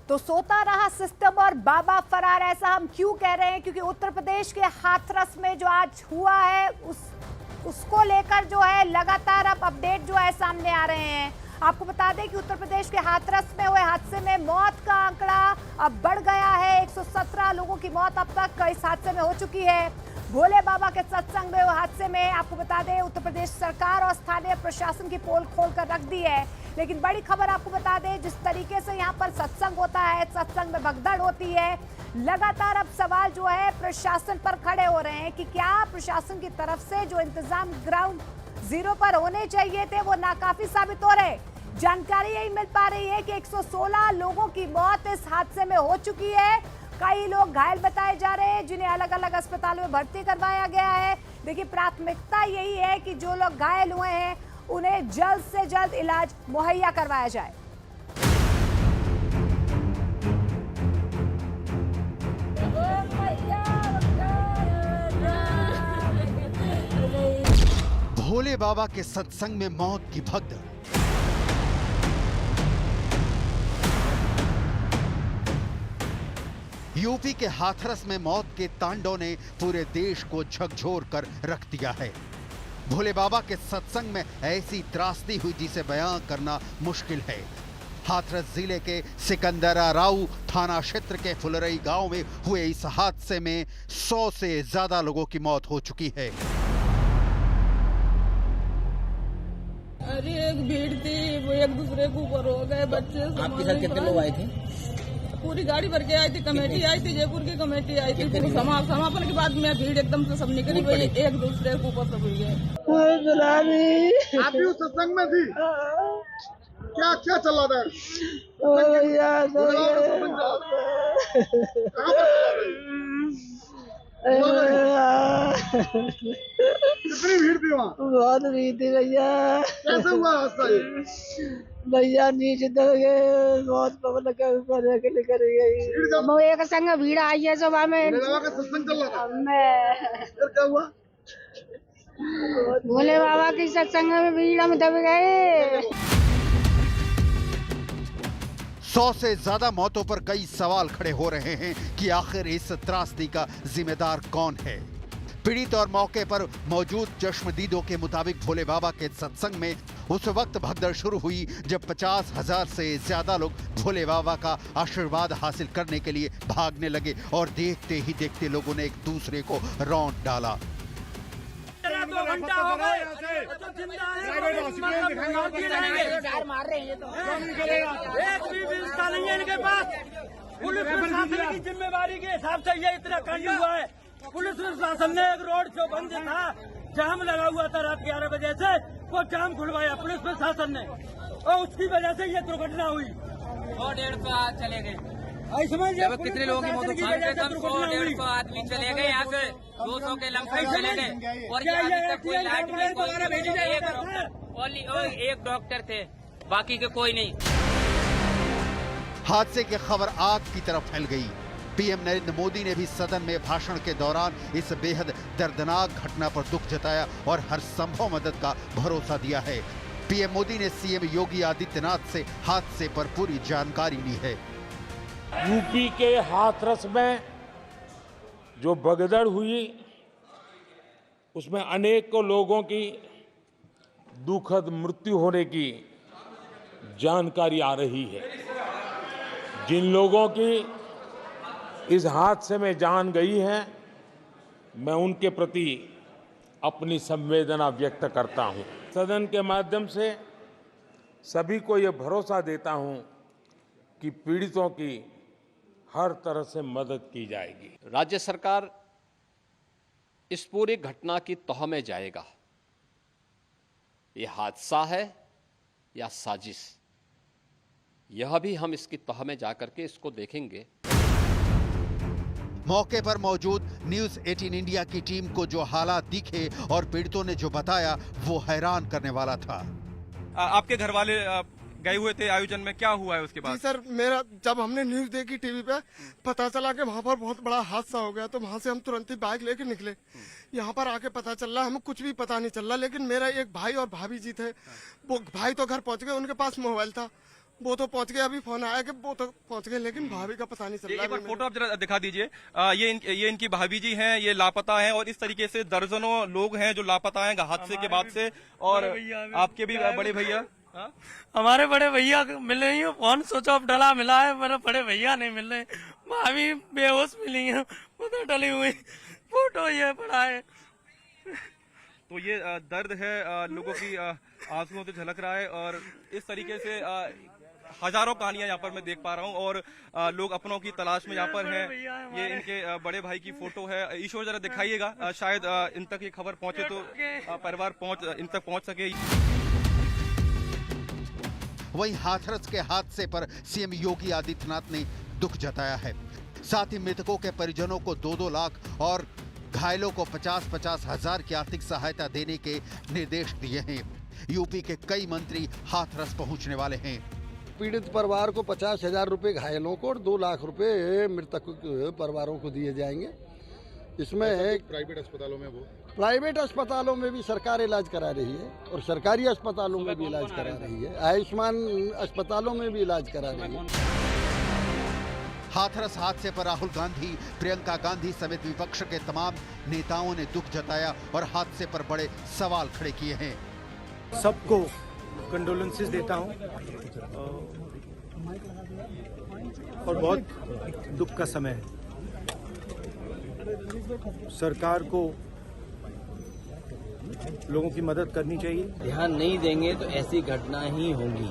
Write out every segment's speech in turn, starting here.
तो सोता रहा सिस्टम और बाबा फरार, ऐसा हम क्यों कह रहे हैं? क्योंकि उत्तर प्रदेश के हाथरस में जो आज हुआ है उसको लेकर जो है लगातार अब अपडेट जो है सामने आ रहे हैं। आपको बता दें कि उत्तर प्रदेश के हाथरस में हुए हादसे में मौत का आंकड़ा अब बढ़ गया है। 117 लोगों की मौत अब तक इस हादसे में हो चुकी है। भोले बाबा के सत्संग में हुए हादसे में आपको बता दें उत्तर प्रदेश सरकार और स्थानीय प्रशासन की पोल खोल कर रख दी है। लेकिन बड़ी खबर आपको बता दें, जिस तरीके से यहाँ पर सत्संग होता है, सत्संग में भगदड़ होती है, लगातार अब सवाल जो है प्रशासन पर खड़े हो रहे हैं कि क्या प्रशासन की तरफ से जो इंतजाम ग्राउंड जीरो पर होने चाहिए थे वो नाकाफी साबित हो रहे। जानकारी यही मिल पा रही है कि 116 लोगों की मौत इस हादसे में हो चुकी है। कई लोग घायल बताए जा रहे हैं जिन्हें अलग अलग अस्पतालों में भर्ती करवाया गया है। देखिए, प्राथमिकता यही है कि जो लोग घायल हुए हैं उन्हें जल्द से जल्द इलाज मुहैया करवाया जाए। भोले बाबा के सत्संग में मौत की भगदड़। यूपी के हाथरस में मौत के तांडव ने पूरे देश को झकझोर कर रख दिया है। भोले बाबा के सत्संग में ऐसी त्रासदी हुई जिसे बयां करना मुश्किल है। हाथरस जिले के सिकंदराराऊ थाना क्षेत्र के फुलरई गांव में हुए इस हादसे में 100 से ज्यादा लोगों की मौत हो चुकी है। अरे एक भीड़ थी, वो एक दूसरे के ऊपर हो गए बच्चे। आपके साथ कितने लोग आए थे? पूरी गाड़ी भर के आई थी, कमेटी आई थी, जयपुर की कमेटी आई थी। समापन के बाद में भीड़ एकदम से सब निकली गई, एक दूसरे के ऊपर सब हुई है। आप भी उस सत्संग में थी? क्या क्या चल रहा था? कितनी भीड़ थी वहाँ? बहुत भीड़ थी भैया। कैसे हुआ हादसा ये? भैया नीचे दल गए, बहुत पवन के ऊपर निकल गई। एक संग भीड़ आई है सुबह में। भोले बाबा का सत्संग चल रहा था? फिर क्या हुआ? भोले बाबा की सत्संग में भीड़ हम दब गए। 100 से ज्यादा मौतों पर कई सवाल खड़े हो रहे हैं कि आखिर इस त्रासदी का जिम्मेदार कौन है। पीड़ित और मौके पर मौजूद चश्मदीदों के मुताबिक भोले बाबा के सत्संग में उस वक्त भगदड़ शुरू हुई जब 50,000 से ज्यादा लोग भोले बाबा का आशीर्वाद हासिल करने के लिए भागने लगे और देखते ही देखते लोगों ने एक दूसरे को रौंद डाला। 2 घंटा हो गए तो जिंदा मार रहे हैं, तो एक भी व्यवस्था नहीं है इनके पास। पुलिस प्रशासन की जिम्मेवारी के हिसाब से ये इतना कांड हुआ है। पुलिस प्रशासन ने एक रोड जो बंद था, जाम लगा हुआ था रात 11 बजे से, वो जाम खुलवाया पुलिस प्रशासन ने और उसकी वजह से ये दुर्घटना हुई। 100-150 चले गए। कितने लोगों की मौत? 100-150 आदमी चले गए यहाँ से, 200 के लमसम चले गए। और अभी तक कोई लाइट नहीं, एक डॉक्टर थे, बाकी के कोई नहीं। हादसे की खबर आग की तरफ फैल गई। पीएम नरेंद्र मोदी ने भी सदन में भाषण के दौरान इस बेहद दर्दनाक घटना पर दुख जताया और हर संभव मदद का भरोसा दिया है। पीएम मोदी ने सीएम योगी आदित्यनाथ से हादसे पर पूरी जानकारी ली है। यूपी के हाथरस में जो भगदड़ हुई उसमें अनेकों लोगों की दुखद मृत्यु होने की जानकारी आ रही है। जिन लोगों की इस हादसे में जान गई है, मैं उनके प्रति अपनी संवेदना व्यक्त करता हूं। सदन के माध्यम से सभी को यह भरोसा देता हूं कि पीड़ितों की हर तरह से मदद की जाएगी। राज्य सरकार इस पूरी घटना की तह में जाएगा। यह हादसा है या साजिश, यह भी हम इसकी तह में जाकर के इसको देखेंगे। मौके पर मौजूद न्यूज 18 इंडिया की टीम को जो हालात दिखे और पीड़ितों ने जो बताया वो हैरान करने वाला था। आपके घर वाले गए हुए थे आयोजन में, क्या हुआ है उसके बाद? सर, मेरा जब हमने न्यूज देखी टीवी पे, पता चला कि वहाँ पर बहुत बड़ा हादसा हो गया, तो वहाँ से हम तुरंत ही बाइक लेके निकले। यहाँ पर आके पता चल रहा, हमें कुछ भी पता नहीं चल रहा। लेकिन मेरा एक भाई और भाभी जी थे, वो भाई तो घर पहुँच गए, उनके पास मोबाइल था, वो तो पहुंच गए, अभी फोन आया कि वो तो पहुंच गए, लेकिन भाभी का पता नहीं चल रहा। एक बार फोटो आप जरा दिखा दीजिए। ये इनकी भाभी जी हैं, ये लापता हैं और इस तरीके से दर्जनों लोग हैं जो लापता हैं हादसे के बाद से। और आपके भी बड़े भैया, हमारे बड़े भैया मिल रही है, फोन स्विच ऑफ डला मिला है, मेरे बड़े भैया नहीं मिल रहे, भाभी बेहोश मिली है, पता डली हुई, फोटो ये पड़ा है। तो ये दर्द है लोगों की आंसुओं से झलक रहा है और इस तरीके से हजारों कहानियां यहाँ पर मैं देख पा रहा हूँ और लोग अपनों की तलाश में यहाँ पर हैं। ये इनके बड़े भाई की फोटो है। ईश्वर जरा दिखाइएगा, शायद इन तक ये खबर पहुंचे तो परिवार इन तक पहुंच सके। वहीं हाथरस के हादसे पर सीएम योगी आदित्यनाथ ने दुख जताया है। साथ ही मृतकों के परिजनों को 2-2 लाख और घायलों को 50-50 हजार की आर्थिक सहायता देने के निर्देश दिए हैं। यूपी के कई मंत्री हाथरस पहुंचने वाले हैं। पीड़ित परिवार को 50,000 रुपए घायलों को और 2 लाख रुपए मृतक परिवारों को दिए जाएंगे। इसमें प्राइवेट अस्पतालों में प्राइवेट अस्पतालों में भी सरकार इलाज करा रही है और सरकारी अस्पतालों में भी इलाज करा रही है, आयुष्मान अस्पतालों में भी इलाज करा रही है। हाथरस हादसे पर राहुल गांधी, प्रियंका गांधी समेत विपक्ष के तमाम नेताओं ने दुख जताया और हादसे पर बड़े सवाल खड़े किए हैं। सबको कंडोलेंसेस देता हूं और बहुत दुख का समय है। सरकार को लोगों की मदद करनी चाहिए। ध्यान नहीं देंगे तो ऐसी घटना ही होंगी।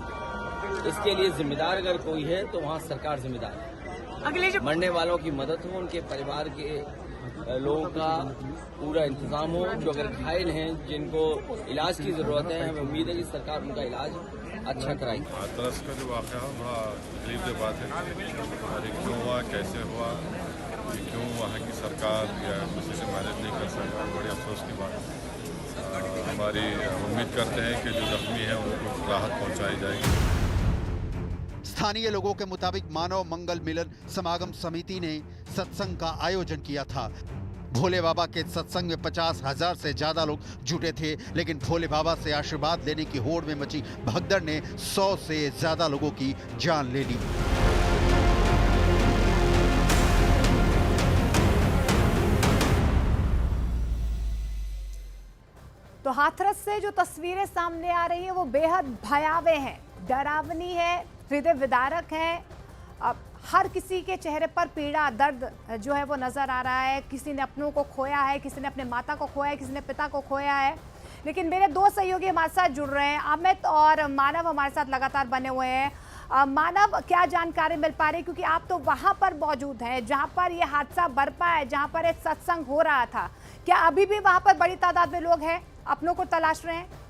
इसके लिए जिम्मेदार अगर कोई है तो वहाँ सरकार जिम्मेदार है। मरने वालों की मदद हो, उनके परिवार के लोगों का पूरा इंतजाम हो, जो अगर घायल हैं जिनको इलाज की जरूरत है, हमें उम्मीद है कि सरकार उनका इलाज अच्छा कराएगी। हाथरस का जो वाक़या है बड़ा तकलीफ की बात है और क्यों हुआ, कैसे हुआ, क्यों वहाँ की सरकार या किसी से मैनेज नहीं कर सका, बड़ी अफसोस की बात है। हमारी उम्मीद करते हैं कि जो जख्मी हैं उनको राहत पहुँचाई जाएगी। स्थानीय लोगों के मुताबिक मानव मंगल मिलन समागम समिति ने सत्संग का आयोजन किया था। भोले बाबा के सत्संग में 50,000 से ज्यादा लोग जुटे थे, लेकिन भोले बाबा से आशीर्वाद लेने की होड़ में मची भगदड़ ने 100 से ज्यादा लोगों की जान ले ली। तो हाथरस से जो तस्वीरें सामने आ रही है वो बेहद भयावह है, डरावनी है, हृदय विदारक है। अब हर किसी के चेहरे पर पीड़ा, दर्द जो है वो नजर आ रहा है। किसी ने अपनों को खोया है, किसी ने अपने माता को खोया है, किसी ने पिता को खोया है। लेकिन मेरे 2 सहयोगी हमारे साथ जुड़ रहे हैं, अमित और मानव हमारे साथ लगातार बने हुए हैं। मानव, क्या जानकारी मिल पा रही है, क्योंकि आप तो वहां पर मौजूद हैं जहां पर ये हादसा बरपा है, जहां पर एक सत्संग हो रहा था। क्या अभी भी वहां पर बड़ी तादाद में लोग हैं, अपनों को तलाश रहे हैं?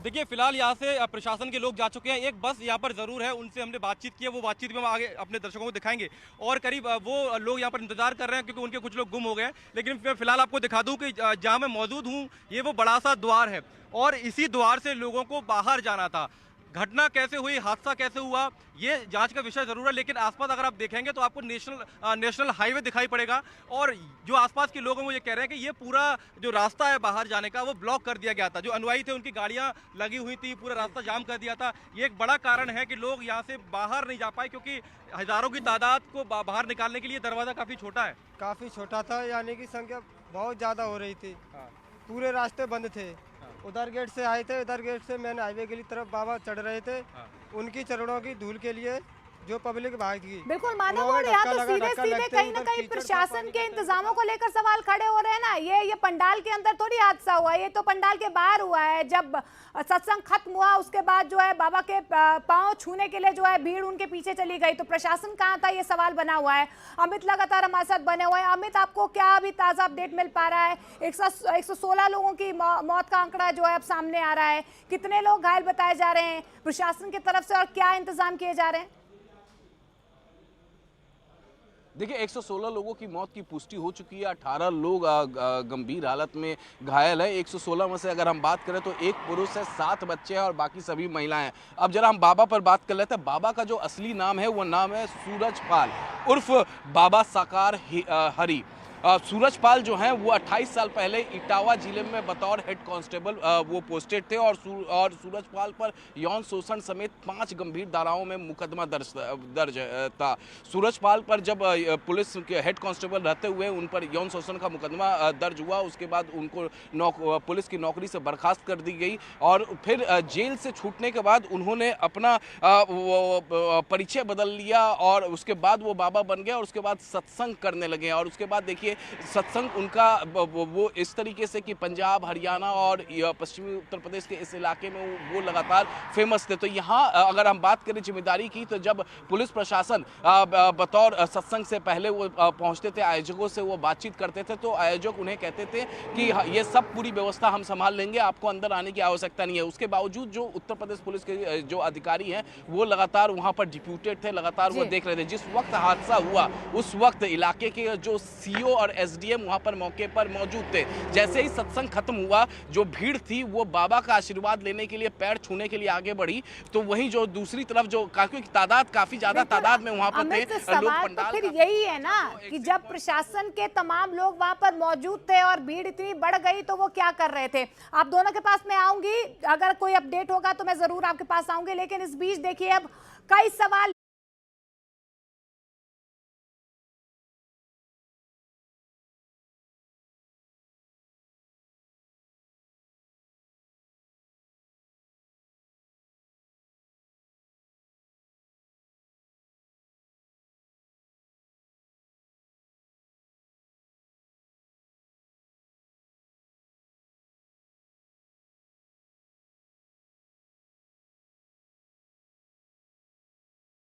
देखिए, फिलहाल यहाँ से प्रशासन के लोग जा चुके हैं। एक बस यहाँ पर जरूर है, उनसे हमने बातचीत की है, वो बातचीत में हम आगे अपने दर्शकों को दिखाएंगे। और करीब वो लोग यहाँ पर इंतजार कर रहे हैं क्योंकि उनके कुछ लोग गुम हो गए। लेकिन मैं फिलहाल आपको दिखा दूं कि जहाँ मैं मौजूद हूँ ये वो बड़ा सा द्वार है और इसी द्वार से लोगों को बाहर जाना था। घटना कैसे हुई, हादसा कैसे हुआ, ये जांच का विषय जरूर है। लेकिन आसपास अगर आप देखेंगे तो आपको नेशनल हाईवे दिखाई पड़ेगा और जो आसपास के लोग हैं वो ये कह रहे हैं कि ये पूरा जो रास्ता है बाहर जाने का वो ब्लॉक कर दिया गया था। जो अनुयायी थे उनकी गाड़ियां लगी हुई थी, पूरा रास्ता जाम कर दिया था। ये एक बड़ा कारण है कि लोग यहाँ से बाहर नहीं जा पाए क्योंकि हजारों की तादाद को बाहर निकालने के लिए दरवाजा काफी छोटा है। काफी छोटा था, यानी कि संख्या बहुत ज्यादा हो रही थी। पूरे रास्ते बंद थे। उधर गेट से आए थे, इधर गेट से मेन हाईवे की तरफ बाबा चढ़ रहे थे। उनकी चरणों की धूल के लिए जो पब्लिक भाग गई। बिल्कुल मानव, और यहाँ तो सीधे कहीं ना कहीं प्रशासन के इंतजामों को लेकर सवाल खड़े हो रहे हैं ना। ये पंडाल के अंदर थोड़ी हादसा हुआ, ये तो पंडाल के बाहर हुआ है। जब सत्संग खत्म हुआ उसके बाद जो है बाबा के पांव छूने के लिए जो है भीड़ उनके पीछे चली गई, तो प्रशासन कहाँ था, ये सवाल बना हुआ है। अमित लगातार हमारे साथ बने हुए हैं। अमित, आपको क्या अभी ताजा अपडेट मिल पा रहा है? 116 लोगों की मौत का आंकड़ा जो है अब सामने आ रहा है। कितने लोग घायल बताए जा रहे हैं प्रशासन की तरफ से और क्या इंतजाम किए जा रहे हैं? देखिए, 116 लोगों की मौत की पुष्टि हो चुकी है। 18 लोग गंभीर हालत में घायल है। 116 में से अगर हम बात करें तो 1 पुरुष है, 7 बच्चे हैं और बाकी सभी महिलाएं हैं। अब जरा हम बाबा पर बात कर लेते हैं। बाबा का जो असली नाम है वो नाम है सूरज पाल उर्फ बाबा साकार हरि। सूरजपाल जो हैं वो 28 साल पहले इटावा जिले में बतौर हेड कांस्टेबल वो पोस्टेड थे और सूरजपाल पर यौन शोषण समेत 5 गंभीर धाराओं में मुकदमा दर्ज था। सूरजपाल पर जब पुलिस के हेड कांस्टेबल रहते हुए उन पर यौन शोषण का मुकदमा दर्ज हुआ, उसके बाद उनको पुलिस की नौकरी से बर्खास्त कर दी गई और फिर जेल से छूटने के बाद उन्होंने अपना परिचय बदल लिया और उसके बाद वो बाबा बन गए और उसके बाद सत्संग करने लगे। और उसके बाद देखिए सत्संग उनका वो इस तरीके से कि पंजाब, हरियाणा और पश्चिमी उत्तर प्रदेश के इस इलाके में वो लगातार फेमस थे। तो यहाँ अगर हम बात करें जिम्मेदारी की, तो जब पुलिस प्रशासन बतौर सत्संग से पहले वो पहुंचते थे, आयोजकों से वो बातचीत करते थे, तो आयोजक उन्हें कहते थे कि ये सब पूरी व्यवस्था हम संभाल लेंगे, आपको अंदर आने की आवश्यकता नहीं है। उसके बावजूद जो उत्तर प्रदेश पुलिस के जो अधिकारी हैं वो लगातार वहां पर डिप्यूटेड थे, लगातार वो देख रहे थे। जिस वक्त हादसा हुआ उस वक्त इलाके के जो सीओ और एसडीएम वहां पर मौके पर मौजूद थे। जैसे ही सत्संग खत्म हुआ, जो भीड़ थी वो बाबा का आशीर्वाद लेने के लिए, पैर छूने के लिए आगे बढ़ी, तो वहीं जो दूसरी तरफ जो काफी ज्यादा तादाद में वहां पर थे लोग पंडाल। तो फिर यही है ना कि जब प्रशासन के तमाम लोग वहां पर मौजूद थे और भीड़ इतनी बढ़ गई तो वो क्या कर रहे थे। आप दोनों के पास मैं आऊंगी, अगर कोई अपडेट होगा तो मैं जरूर आपके पास आऊंगी, लेकिन इस बीच देखिए अब कई सवाल